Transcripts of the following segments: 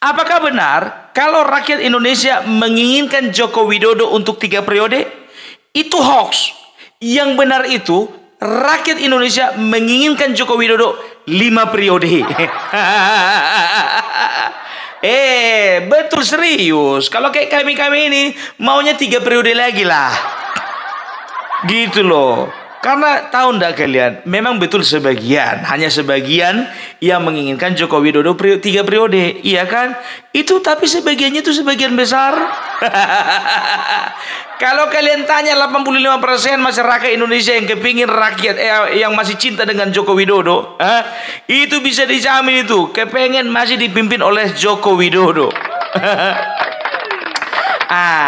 Apakah benar kalau rakyat Indonesia menginginkan Joko Widodo untuk 3 periode? Itu hoax. Yang benar itu rakyat Indonesia menginginkan Joko Widodo 5 periode. Betul serius. Kalau kayak kami-kami ini maunya 3 periode lagi lah. Gitu loh. Karena tahu ndak kalian, memang betul sebagian, hanya sebagian yang menginginkan Joko Widodo 3 periode, iya kan? Itu tapi sebagiannya itu sebagian besar. Kalau kalian tanya 85% masyarakat Indonesia yang kepingin rakyat yang masih cinta dengan Joko Widodo, itu bisa dijamin itu kepengen masih dipimpin oleh Joko Widodo.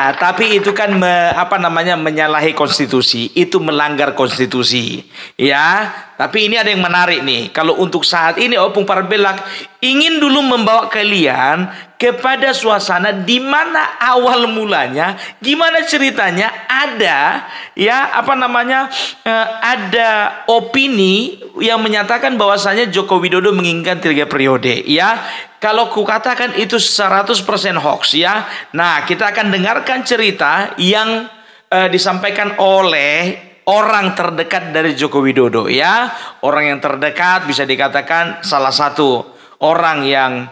Tapi itu kan menyalahi konstitusi, itu melanggar konstitusi, ya. Tapi ini ada yang menarik nih. Kalau untuk saat ini Opung Parbelak ingin dulu membawa kalian kepada suasana di mana awal mulanya, gimana ceritanya ada ada opini yang menyatakan bahwasanya Joko Widodo menginginkan 3 periode, ya. Kalau ku katakan itu 100% hoax, ya. Nah, kita akan dengarkan cerita yang disampaikan oleh orang terdekat dari Joko Widodo, ya. Orang yang terdekat bisa dikatakan salah satu orang yang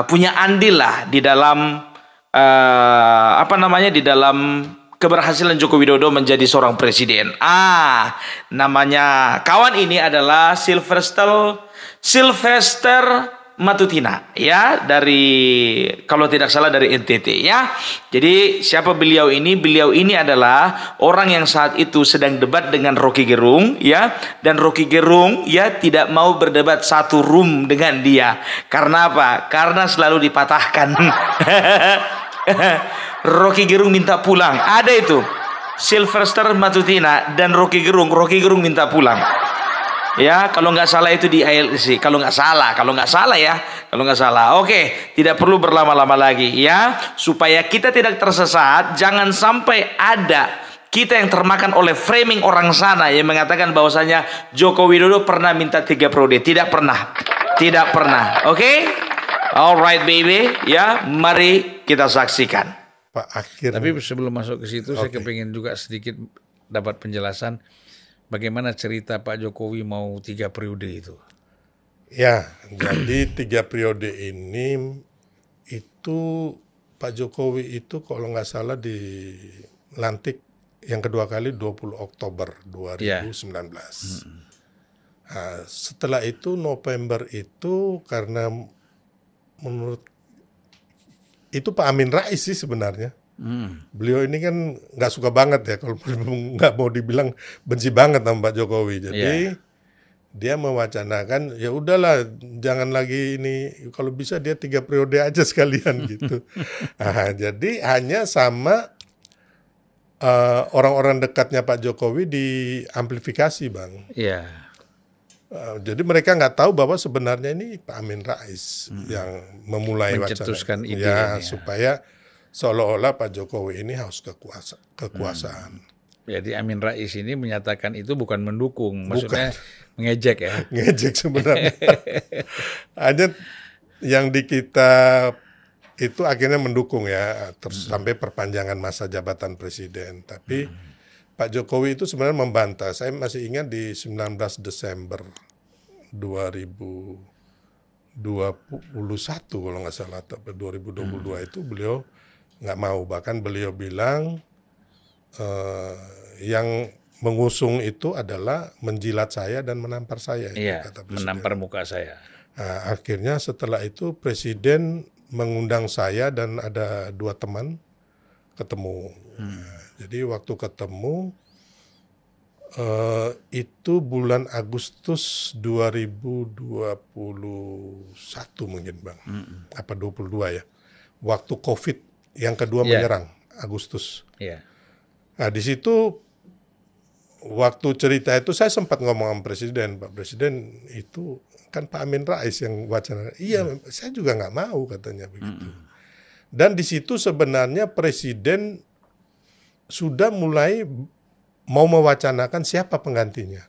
punya andil lah di dalam di dalam keberhasilan Joko Widodo menjadi seorang presiden. Namanya kawan ini adalah Sylvester Matutina, ya, dari kalau tidak salah dari NTT, ya. Jadi siapa beliau ini? Beliau ini adalah orang yang saat itu sedang debat dengan Rocky Gerung, ya, dan Rocky Gerung ya tidak mau berdebat satu room dengan dia. Karena apa? Karena selalu dipatahkan. Rocky Gerung minta pulang. Ada itu Sylvester Matutina dan Rocky Gerung minta pulang. Ya, kalau nggak salah itu di ILC. Kalau nggak salah. Oke, tidak perlu berlama-lama lagi, ya. Supaya kita tidak tersesat, jangan sampai ada kita yang termakan oleh framing orang sana yang mengatakan bahwasanya Joko Widodo pernah minta 3 periode. Tidak pernah. Oke? Alright, baby. Ya, mari kita saksikan. Pak, akhirnya. Tapi sebelum masuk ke situ, saya kepingin juga sedikit dapat penjelasan bagaimana cerita Pak Jokowi mau 3 periode itu. Ya, jadi 3 periode ini itu Pak Jokowi itu kalau nggak salah dilantik yang kedua kali 20 Oktober 2019. Nah, setelah itu November itu karena menurut itu Pak Amin Rais sih sebenarnya. Beliau ini kan nggak suka banget ya kalau nggak mau dibilang benci banget sama Pak Jokowi. Jadi dia mewacanakan ya udahlah jangan lagi ini, kalau bisa dia 3 periode aja sekalian gitu. Jadi hanya sama orang-orang dekatnya Pak Jokowi diamplifikasi, Bang. Iya. Jadi mereka nggak tahu bahwa sebenarnya ini Pak Amin Rais yang memulai mencetuskan ide ya, ini, supaya seolah-olah Pak Jokowi ini haus kekuasaan. Jadi Amin Rais ini menyatakan itu bukan mendukung, maksudnya ngejek ya. Ngejek sebenarnya. Hanya yang di kita itu akhirnya mendukung ya, terus sampai perpanjangan masa jabatan presiden. Tapi Pak Jokowi itu sebenarnya membantah. Saya masih ingat di 19 Desember 2021 kalau nggak salah, atau 2022 itu beliau nggak mau. Bahkan beliau bilang yang mengusung itu adalah menjilat saya dan menampar saya. Iya, kata presiden. menampar muka saya. Nah, akhirnya setelah itu presiden mengundang saya dan ada 2 teman ketemu. Jadi waktu ketemu itu bulan Agustus 2021 mungkin, Bang. Apa 22 ya. Waktu COVID yang kedua menyerang, Agustus. Nah, di situ waktu cerita itu saya sempat ngomong sama presiden, Pak Presiden itu kan Pak Amin Rais yang wacana. Iya, saya juga nggak mau katanya begitu. Dan di situ sebenarnya presiden sudah mulai mau mewacanakan siapa penggantinya.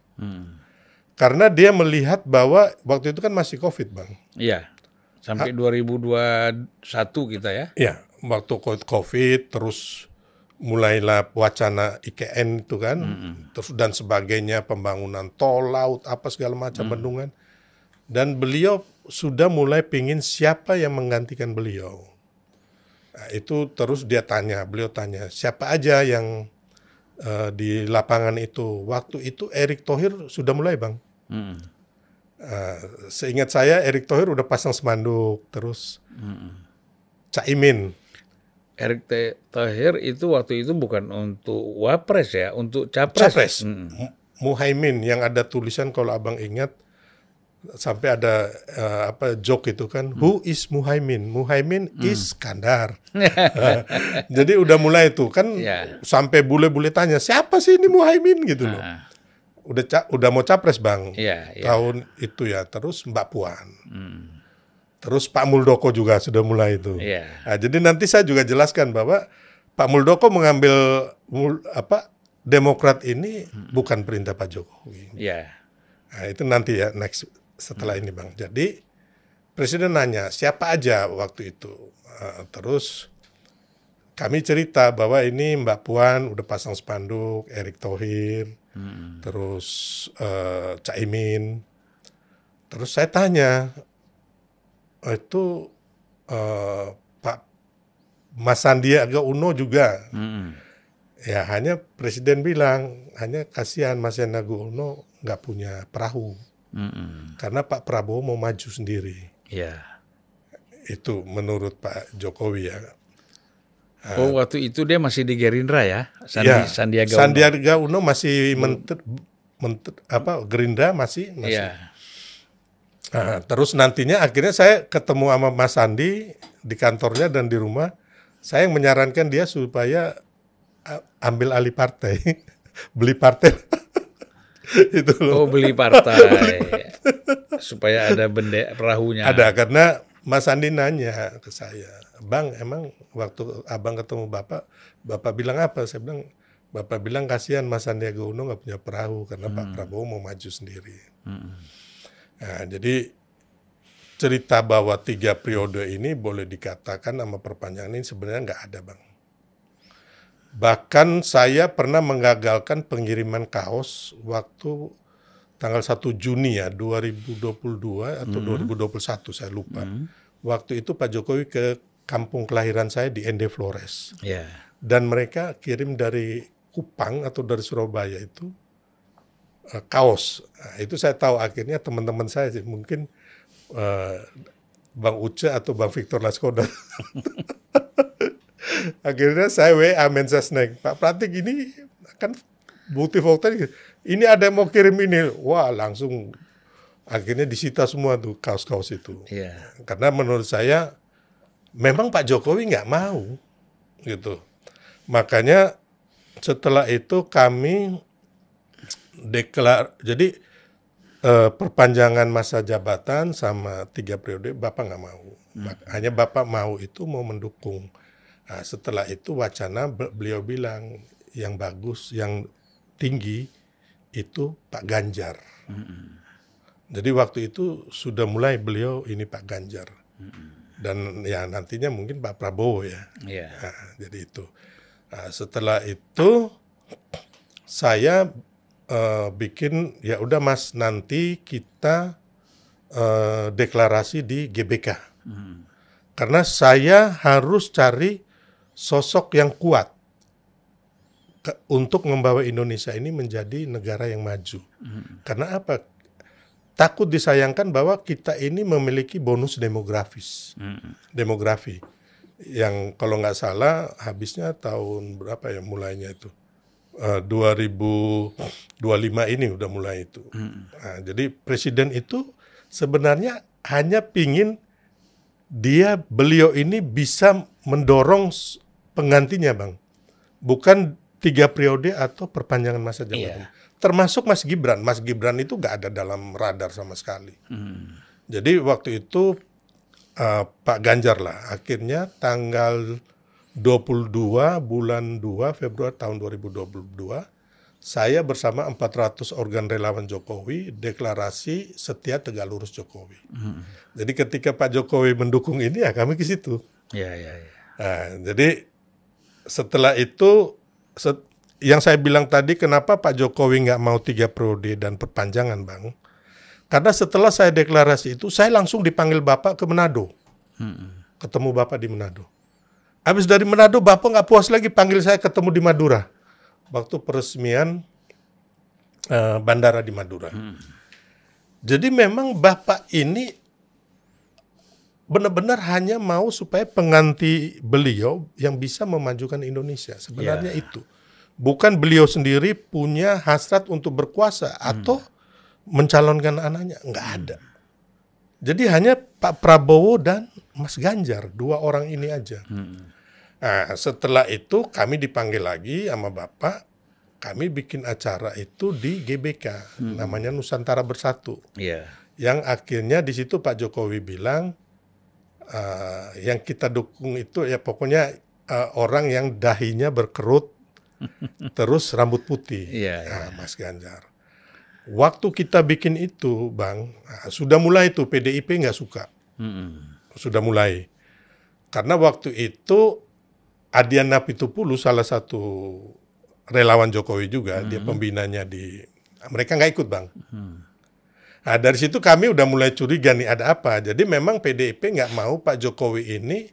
Karena dia melihat bahwa waktu itu kan masih COVID, Bang. Iya. Sampai 2021 kita ya. Ya, waktu COVID, terus mulailah wacana IKN itu kan, terus dan sebagainya, pembangunan tol, laut, apa segala macam bendungan. Dan beliau sudah mulai pingin siapa yang menggantikan beliau. Nah, itu terus beliau tanya, siapa aja yang di lapangan itu. Waktu itu Erick Thohir sudah mulai, Bang. Seingat saya Erick Thohir udah pasang spanduk, terus Caimin. Erick Thohir itu waktu itu bukan untuk wapres ya, untuk capres. Muhaimin yang ada tulisan kalau abang ingat sampai ada joke itu kan, who is Muhaimin? Muhaimin is Skandar. Jadi udah mulai tuh kan, sampai bule-bule tanya siapa sih ini Muhaimin gitu loh. Udah mau capres, Bang. Tahun itu ya, terus Mbak Puan. Terus Pak Muldoko juga sudah mulai itu. Nah, jadi nanti saya juga jelaskan bahwa Pak Muldoko mengambil Demokrat ini bukan perintah Pak Jokowi. Nah, itu nanti ya next setelah ini, Bang. Jadi Presiden nanya siapa aja waktu itu. Terus kami cerita bahwa ini Mbak Puan udah pasang spanduk, Erick Thohir, terus Caimin. Terus saya tanya, itu Pak Mas Sandiaga Uno juga. Ya hanya Presiden bilang, hanya kasihan Mas Sandiaga Uno nggak punya perahu. Karena Pak Prabowo mau maju sendiri. Itu menurut Pak Jokowi ya. Waktu itu dia masih di Gerindra ya, Sandiaga Uno masih Gerindra masih. Nah, terus nantinya akhirnya saya ketemu sama Mas Sandi di kantornya dan di rumah. Saya yang menyarankan dia supaya ambil alih partai, beli partai. Itu loh. Beli partai. Supaya ada perahunya. Ada, karena Mas Sandi nanya ke saya, Bang, emang waktu abang ketemu Bapak bilang apa? Saya bilang, Bapak bilang kasihan Mas Sandiaga Uno nggak punya perahu karena Pak Prabowo mau maju sendiri. Nah, jadi cerita bahwa 3 periode ini boleh dikatakan sama perpanjangan ini sebenarnya nggak ada, Bang. Bahkan saya pernah menggagalkan pengiriman kaos waktu tanggal 1 Juni ya 2022 atau 2021 saya lupa. Waktu itu Pak Jokowi ke kampung kelahiran saya di Ende Flores. Dan mereka kirim dari Kupang atau dari Surabaya itu kaos. Nah, itu saya tahu akhirnya teman-teman saya sih, mungkin Bang Uce atau Bang Victor Laskoda. Akhirnya saya WA Mensesnek, Pak Pratik ini kan bukti fakta ini ada yang mau kirim ini. Wah, langsung akhirnya disita semua tuh kaos-kaos itu. Karena menurut saya memang Pak Jokowi nggak mau gitu. Makanya setelah itu kami jadi perpanjangan masa jabatan sama 3 periode Bapak nggak mau. Hanya Bapak mau itu mau mendukung. Nah, setelah itu wacana beliau bilang yang bagus, yang tinggi itu Pak Ganjar. Jadi waktu itu sudah mulai beliau ini Pak Ganjar. Dan ya nantinya mungkin Pak Prabowo ya. Nah, jadi itu. Nah, setelah itu saya bikin ya udah Mas, nanti kita deklarasi di GBK. Karena saya harus cari sosok yang kuat untuk membawa Indonesia ini menjadi negara yang maju. Karena apa? Takut disayangkan bahwa kita ini memiliki bonus demografi yang kalau nggak salah habisnya tahun berapa ya mulainya itu 2025 ini udah mulai itu. Nah, jadi presiden itu sebenarnya hanya pingin beliau ini bisa mendorong penggantinya, Bang. Bukan 3 periode atau perpanjangan masa jabatan. Termasuk Mas Gibran. Mas Gibran itu nggak ada dalam radar sama sekali. Jadi waktu itu Pak Ganjar lah. Akhirnya tanggal 22 bulan 2 Februari tahun 2022 saya bersama 400 organ relawan Jokowi deklarasi setia tegak lurus Jokowi. Jadi ketika Pak Jokowi mendukung ini ya kami ke situ. Ya. Nah, jadi setelah itu yang saya bilang tadi kenapa Pak Jokowi nggak mau 3 periode dan perpanjangan, Bang? Karena setelah saya deklarasi itu saya langsung dipanggil Bapak ke Manado. Ketemu Bapak di Manado. Habis dari Manado, Bapak nggak puas lagi panggil saya ketemu di Madura. Waktu peresmian bandara di Madura. Jadi memang Bapak ini benar-benar hanya mau supaya pengganti beliau yang bisa memajukan Indonesia. Sebenarnya itu. Bukan beliau sendiri punya hasrat untuk berkuasa atau mencalonkan anaknya. Nggak ada. Jadi hanya Pak Prabowo dan Mas Ganjar, 2 orang ini aja. Nah, setelah itu kami dipanggil lagi sama Bapak, kami bikin acara itu di GBK, namanya Nusantara Bersatu. Yang akhirnya di situ Pak Jokowi bilang, yang kita dukung itu ya pokoknya orang yang dahinya berkerut, terus rambut putih, Mas Ganjar. Waktu kita bikin itu, Bang, sudah mulai tuh PDIP nggak suka. Sudah mulai. Karena waktu itu Adian Apitupulu salah satu relawan Jokowi juga, dia pembinanya mereka nggak ikut, Bang. Nah, dari situ kami udah mulai curiga nih ada apa. Jadi memang PDIP nggak mau Pak Jokowi ini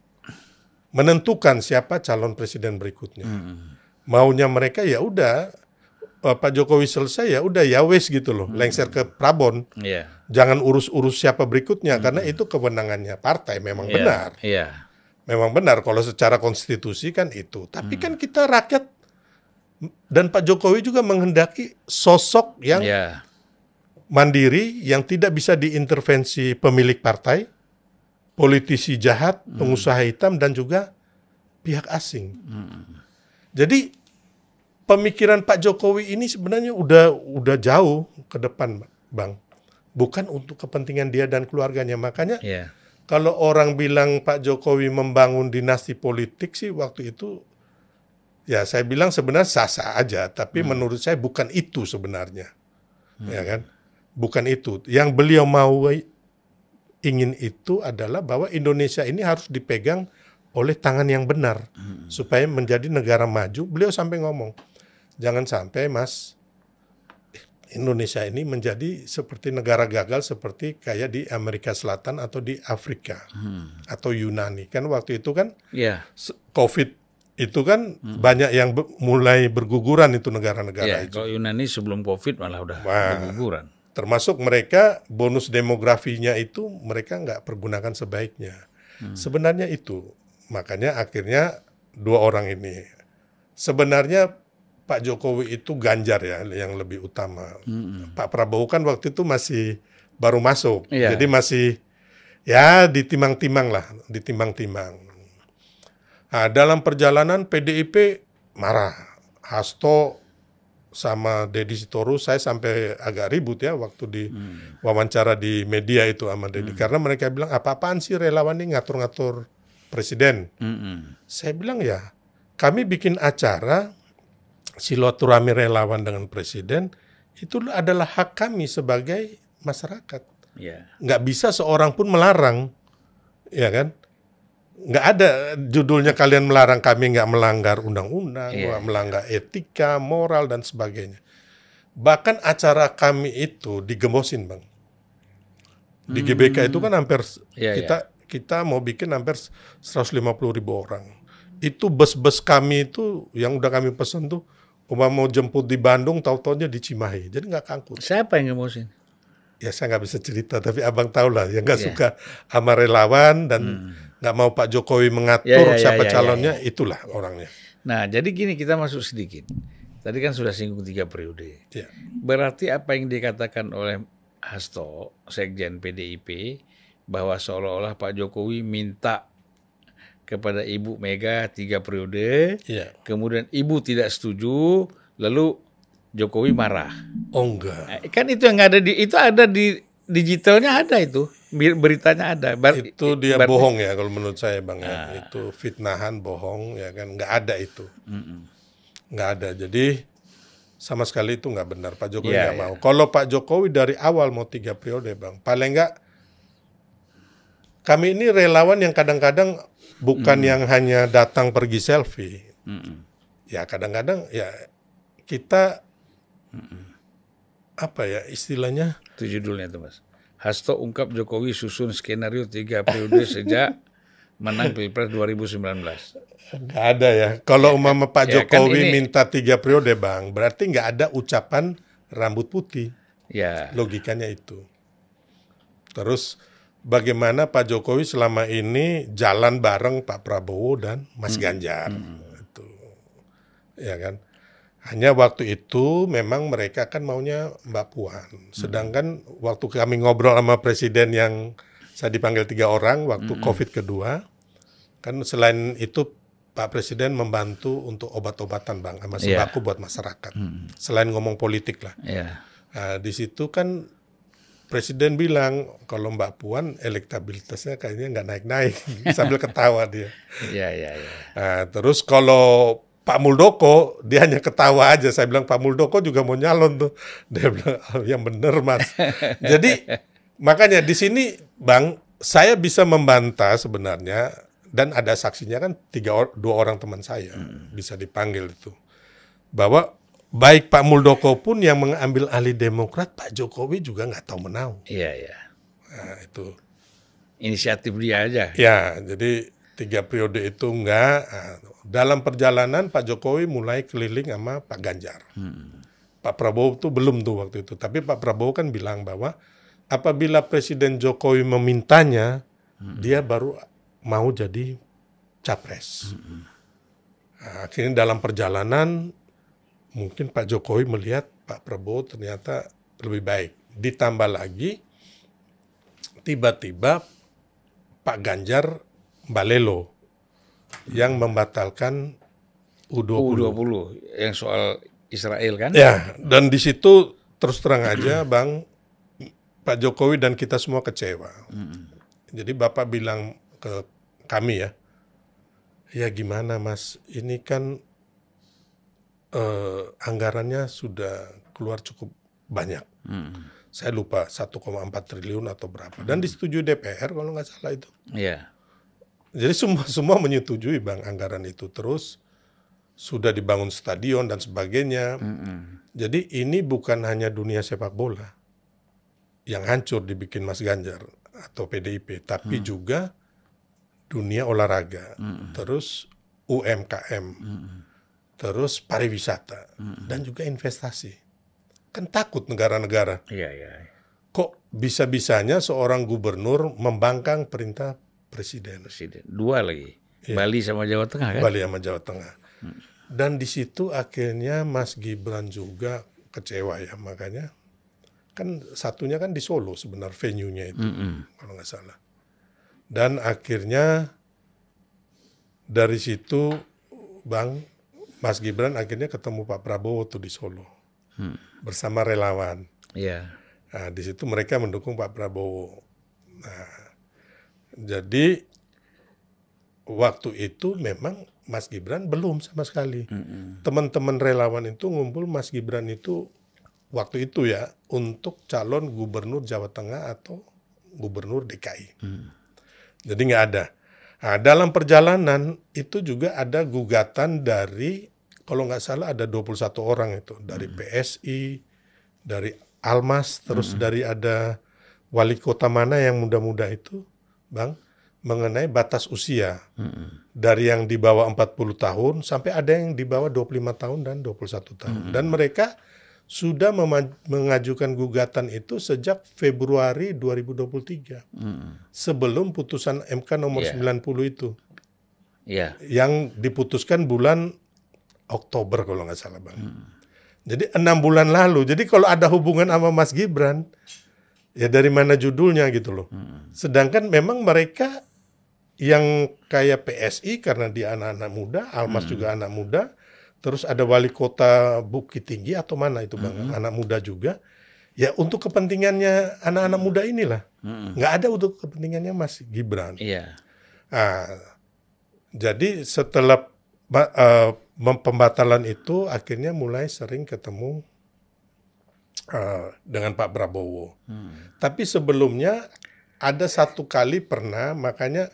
menentukan siapa calon presiden berikutnya. Maunya mereka ya udah Pak Jokowi selesai ya udah ya wes gitu loh, lengser ke Prabon. Jangan urus-urus siapa berikutnya karena itu kewenangannya partai, memang benar. Memang benar kalau secara konstitusi kan itu. Tapi kan kita rakyat dan Pak Jokowi juga menghendaki sosok yang mandiri, yang tidak bisa diintervensi pemilik partai, politisi jahat, pengusaha hitam, dan juga pihak asing. Jadi pemikiran Pak Jokowi ini sebenarnya udah jauh ke depan, Bang. Bukan untuk kepentingan dia dan keluarganya. Makanya kalau orang bilang Pak Jokowi membangun dinasti politik sih waktu itu, ya saya bilang sebenarnya sah-sah aja. Tapi menurut saya bukan itu sebenarnya. Ya kan? Bukan itu. Yang beliau mau ingin itu adalah bahwa Indonesia ini harus dipegang oleh tangan yang benar. Supaya menjadi negara maju. Beliau sampai ngomong, jangan sampai Mas, Indonesia ini menjadi seperti negara gagal seperti kayak di Amerika Selatan atau di Afrika atau Yunani. Kan waktu itu kan COVID itu kan banyak yang mulai berguguran itu negara-negara itu. Kalau Yunani sebelum COVID malah udah berguguran. Termasuk mereka bonus demografinya itu mereka nggak pergunakan sebaiknya. Sebenarnya itu. Makanya akhirnya 2 orang ini. Sebenarnya Pak Jokowi itu Ganjar ya yang lebih utama. Pak Prabowo kan waktu itu masih baru masuk. Jadi masih ya ditimbang-timbang lah, ditimbang-timbang. Nah, dalam perjalanan PDIP marah. Hasto sama Deddy Sitorus, saya sampai agak ribut ya waktu di wawancara di media itu sama Deddy. Karena mereka bilang apa-apaan sih relawan ini ngatur-ngatur presiden. Saya bilang ya kami bikin acara silaturahmi relawan dengan presiden itu adalah hak kami sebagai masyarakat. Nggak bisa seorang pun melarang, ya kan? Nggak ada judulnya kalian melarang kami nggak melanggar undang-undang, nggak melanggar etika, moral dan sebagainya. Bahkan acara kami itu digembosin, Bang. Di GBK itu kan hampir kita mau bikin hampir 150.000 orang. Itu bus-bus kami itu yang udah kami pesen tuh mau jemput di Bandung, tahu-taunya di Cimahi. Jadi nggak kangkut. Siapa yang ngemosin? Ya saya nggak bisa cerita, tapi abang tahu lah. Yang nggak suka sama relawan dan nggak mau Pak Jokowi mengatur siapa calonnya, itulah orangnya. Nah, jadi gini kita masuk sedikit. Tadi kan sudah singgung 3 periode. Berarti apa yang dikatakan oleh Hasto, Sekjen PDIP, bahwa seolah-olah Pak Jokowi minta kepada Ibu Mega 3 periode, kemudian Ibu tidak setuju, lalu Jokowi marah. Oh enggak. Kan itu yang ada itu ada di digitalnya ada itu, beritanya ada. Itu dia bohong ya kalau menurut saya, Bang. Ya. Itu fitnahan, bohong ya kan, nggak ada itu. Nggak ada. Jadi sama sekali itu nggak benar. Pak Jokowi nggak mau. Kalau Pak Jokowi dari awal mau 3 periode, Bang, paling nggak kami ini relawan yang kadang-kadang bukan yang hanya datang pergi selfie. Ya kadang-kadang ya kita apa ya istilahnya? Itu judulnya tuh, Mas. Hasto ungkap Jokowi susun skenario 3 periode sejak menang Pilpres 2019. Nggak ada ya. Kalau umpama Pak Ya, kan Jokowi ini- minta 3 periode, Bang, berarti nggak ada ucapan rambut putih. Ya, Logikanya itu. Terus bagaimana Pak Jokowi selama ini jalan bareng Pak Prabowo dan Mas Ganjar. Itu. Ya kan? Hanya waktu itu memang mereka kan maunya Mbak Puan. Sedangkan waktu kami ngobrol sama presiden yang saya dipanggil 3 orang waktu COVID kedua, kan selain itu Pak Presiden membantu untuk obat-obatan, Bang, sama sembako buat masyarakat. Selain ngomong politik lah. ya, Nah, di situ kan Presiden bilang kalau Mbak Puan elektabilitasnya kayaknya nggak naik-naik sambil ketawa dia. ya. Nah, terus kalau Pak Muldoko dia hanya ketawa aja. Saya bilang Pak Muldoko juga mau nyalon tuh. Dia bilang yang bener Mas. Jadi makanya di sini Bang saya bisa membantah sebenarnya dan ada saksinya kan 2 orang teman saya bisa dipanggil itu bahwa baik Pak Muldoko pun yang mengambil alih Demokrat, Pak Jokowi juga nggak tahu menau. Iya. Nah, itu. Inisiatif dia aja. Ya, jadi 3 periode itu enggak. Nah, dalam perjalanan Pak Jokowi mulai keliling sama Pak Ganjar. Pak Prabowo tuh belum tuh waktu itu. Tapi Pak Prabowo kan bilang bahwa apabila Presiden Jokowi memintanya, dia baru mau jadi capres. Nah, akhirnya dalam perjalanan mungkin Pak Jokowi melihat Pak Prabowo ternyata lebih baik. Ditambah lagi, tiba-tiba Pak Ganjar balelo yang membatalkan U20. U20 yang soal Israel kan? Ya, dan di situ terus terang aja Bang, Pak Jokowi dan kita semua kecewa. Jadi Bapak bilang ke kami ya gimana Mas, ini kan anggarannya sudah keluar cukup banyak. Saya lupa 1,4 triliun atau berapa. Dan disetujui DPR kalau nggak salah itu. Iya. Jadi semua menyetujui Bang anggaran itu. Terus sudah dibangun stadion dan sebagainya. Jadi ini bukan hanya dunia sepak bola yang hancur dibikin Mas Ganjar atau PDIP, tapi juga dunia olahraga, terus UMKM, terus pariwisata, dan juga investasi. Kan takut negara-negara. Iya. Kok bisa-bisanya seorang gubernur membangkang perintah presiden. 2 lagi. Bali sama Jawa Tengah kan? Bali sama Jawa Tengah. Dan di situ akhirnya Mas Gibran juga kecewa ya, makanya kan satunya kan di Solo sebenarnya venue-nya itu kalau nggak salah. Dan akhirnya dari situ Bang Mas Gibran akhirnya ketemu Pak Prabowo tuh di Solo bersama relawan. Iya. Nah, di situ mereka mendukung Pak Prabowo. Nah, jadi waktu itu memang Mas Gibran belum sama sekali. Teman-teman relawan itu ngumpul Mas Gibran itu waktu itu ya untuk calon gubernur Jawa Tengah atau gubernur DKI. Jadi nggak ada. Nah, dalam perjalanan itu juga ada gugatan dari kalau nggak salah ada 21 orang itu dari PSI, dari Almas, terus dari ada wali kota mana yang muda-muda itu, Bang, mengenai batas usia. Dari yang di bawah 40 tahun sampai ada yang di bawah 25 tahun dan 21 tahun. Dan mereka sudah mengajukan gugatan itu sejak Februari 2023. Sebelum putusan MK nomor 90 itu. Iya. Yang diputuskan bulan Oktober kalau nggak salah Bang. Jadi 6 bulan lalu. Jadi kalau ada hubungan sama Mas Gibran, ya dari mana judulnya gitu loh. Sedangkan memang mereka yang kayak PSI karena dia anak-anak muda, Almas juga anak muda, terus ada wali kota Bukit Tinggi atau mana itu Bang, anak muda juga. Ya untuk kepentingannya anak-anak muda inilah. Nggak ada untuk kepentingannya Mas Gibran. Iya. Nah, jadi setelah pembatalan itu akhirnya mulai sering ketemu dengan Pak Prabowo. Tapi sebelumnya ada satu kali pernah, makanya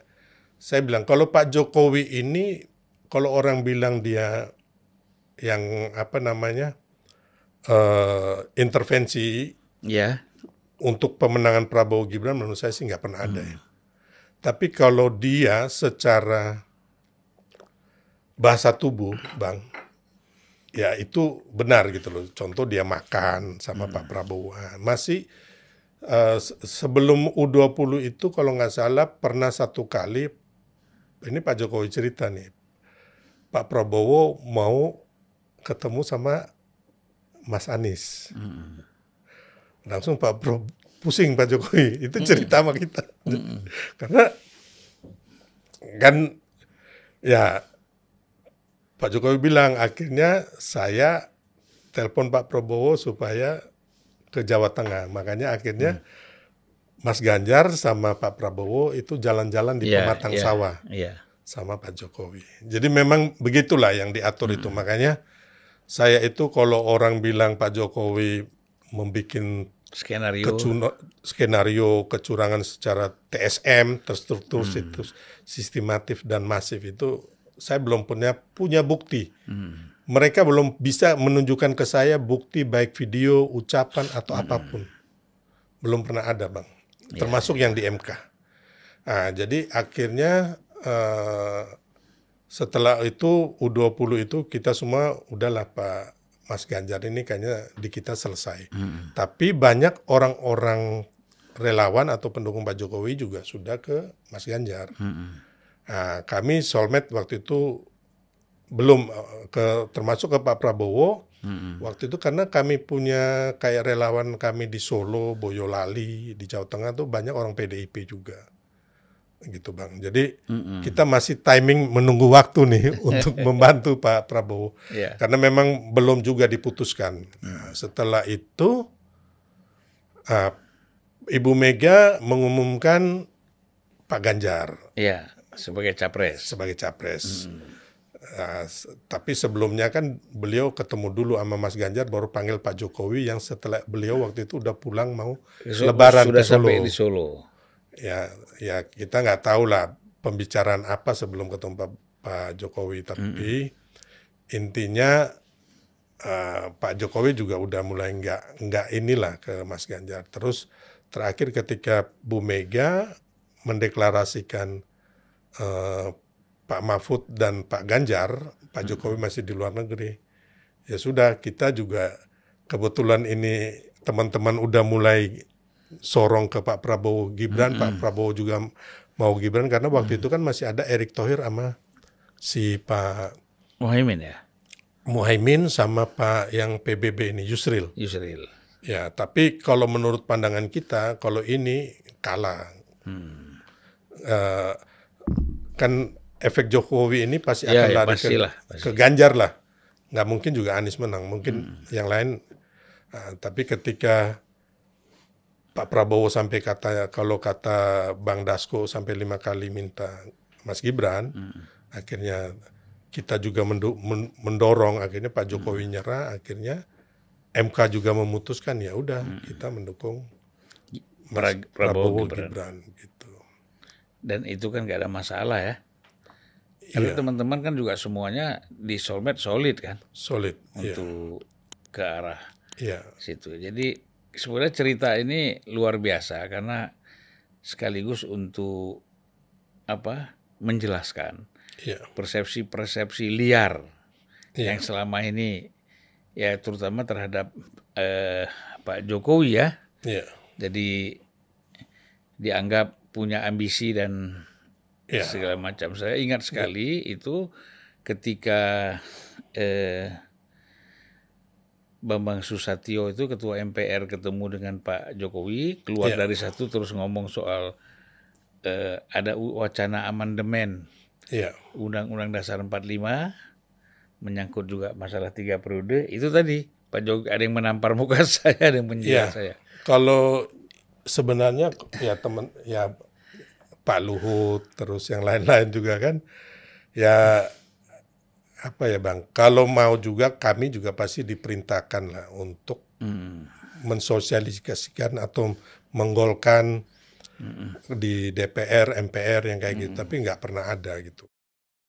saya bilang kalau Pak Jokowi ini, kalau orang bilang dia yang intervensi Ya. untuk pemenangan Prabowo Gibran, menurut saya sih nggak pernah ada ya. Tapi kalau dia secara bahasa tubuh, Bang, ya itu benar gitu loh. Contoh dia makan sama Pak Prabowo. Masih sebelum U20 itu kalau nggak salah pernah satu kali, ini Pak Jokowi cerita nih, Pak Prabowo mau ketemu sama Mas Anies. Langsung pusing Pak Jokowi, itu cerita sama kita. Karena kan ya Pak Jokowi bilang akhirnya saya telepon Pak Prabowo supaya ke Jawa Tengah. Makanya akhirnya Mas Ganjar sama Pak Prabowo itu jalan-jalan di Pematang Sawah sama Pak Jokowi. Jadi memang begitulah yang diatur itu. Makanya saya itu kalau orang bilang Pak Jokowi membuat skenario kecurangan secara TSM, terstruktur, sistematif dan masif itu saya belum punya bukti. Mereka belum bisa menunjukkan ke saya bukti baik video, ucapan atau apapun. Belum pernah ada, Bang. Termasuk yang di MK. Nah, jadi akhirnya setelah itu U20 itu kita semua udahlah Pak Mas Ganjar ini kayaknya di kita selesai. Tapi banyak orang-orang relawan atau pendukung Pak Jokowi juga sudah ke Mas Ganjar. Nah, kami soulmate waktu itu belum termasuk ke Pak Prabowo. Waktu itu karena kami punya kayak relawan kami di Solo, Boyolali, di Jawa Tengah tuh banyak orang PDIP juga. Gitu Bang. Jadi kita masih timing menunggu waktu nih untuk membantu Pak Prabowo. Karena memang belum juga diputuskan. Nah, setelah itu Ibu Mega mengumumkan Pak Ganjar. Sebagai capres. Tapi sebelumnya kan beliau ketemu dulu sama Mas Ganjar, baru panggil Pak Jokowi yang setelah beliau waktu itu udah pulang mau lebaran sudah ke Solo. Sampai di Solo. Ya kita nggak tahu lah pembicaraan apa sebelum ketemu Pak Jokowi. Tapi intinya Pak Jokowi juga udah mulai nggak inilah ke Mas Ganjar. Terus terakhir ketika Bu Mega mendeklarasikan Pak Mahfud dan Pak Ganjar, Pak Jokowi masih di luar negeri. Ya sudah, kita juga kebetulan ini teman-teman udah mulai sorong ke Pak Prabowo Gibran, Pak Prabowo juga mau Gibran karena waktu itu kan masih ada Erick Thohir sama si Pak Muhaimin sama Pak yang PBB ini Yusril. Ya, tapi kalau menurut pandangan kita, kalau ini kalah. Kan efek Jokowi ini pasti akan lari ke Ganjar lah. Nggak mungkin juga Anies menang, mungkin yang lain. Tapi ketika Pak Prabowo sampai kalau kata Bang Dasko sampai 5 kali minta Mas Gibran, akhirnya kita juga mendorong, akhirnya Pak Jokowi nyerah, akhirnya MK juga memutuskan ya udah kita mendukung Prabowo Gibran gitu. Dan itu kan nggak ada masalah ya. Karena teman-teman kan juga semuanya di soulmate solid kan. Solid. Untuk ke arah situ. Jadi sebenarnya cerita ini luar biasa karena sekaligus untuk menjelaskan persepsi-persepsi liar yang selama ini ya terutama terhadap Pak Jokowi ya. Jadi dianggap punya ambisi dan segala macam. Saya ingat sekali itu ketika Bambang Susatyo itu ketua MPR ketemu dengan Pak Jokowi, keluar dari satu terus ngomong soal ada wacana amandemen Undang-Undang Dasar 45 menyangkut juga masalah 3 periode. Itu tadi Pak Jokowi ada yang menampar muka saya, ada yang menjela saya. Kalau sebenarnya Pak Luhut terus yang lain-lain juga kan apa ya Bang, kalau mau juga kami juga pasti diperintahkan lah untuk mensosialisasikan atau menggolkan di DPR, MPR yang kayak gitu, tapi nggak pernah ada gitu.